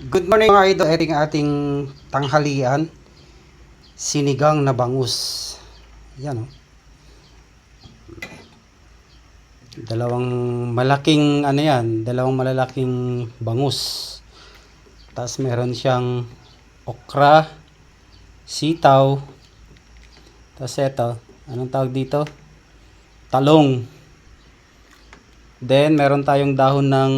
Good morning mga idol. Ito yung ating tanghalian. Sinigang na bangus. Yan o. Dalawang malaking ano yan. Dalawang malalaking bangus. Tapos meron siyang okra, sitaw. Tapos ito. Anong tawag dito? Talong. Then meron tayong dahon ng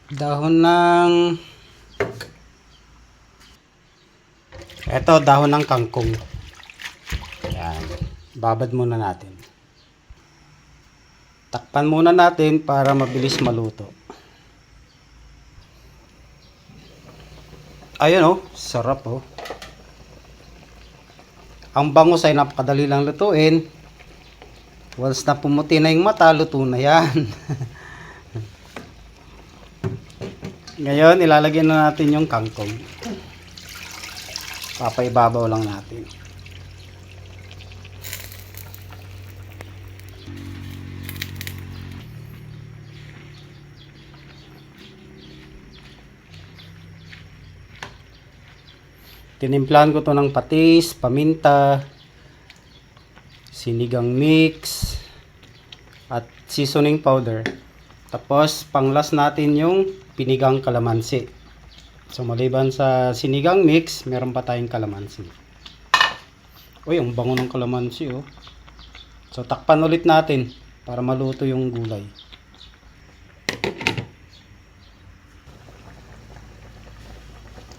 dahon ng dahon ng kangkong. Yan. Babad muna natin. Takpan muna natin para mabilis maluto. Ayun oh, sarap oh. Ang bangus ay napakadali lang lutuin. Once na pumuti na yung mata, luto na yan. Ngayon, ilalagay na natin yung kangkong. Papaibabaw lang natin. Tinimplahan ko to ng patis, paminta, sinigang mix, at seasoning powder. Tapos, panglas natin yung pinigang kalamansi. So, maliban sa sinigang mix, meron pa tayong kalamansi. Uy, ang bango ng kalamansi, oh. So, takpan ulit natin para maluto yung gulay.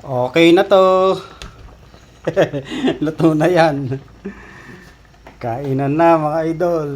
Okay na to. Luto na yan. Kainan na mga idol.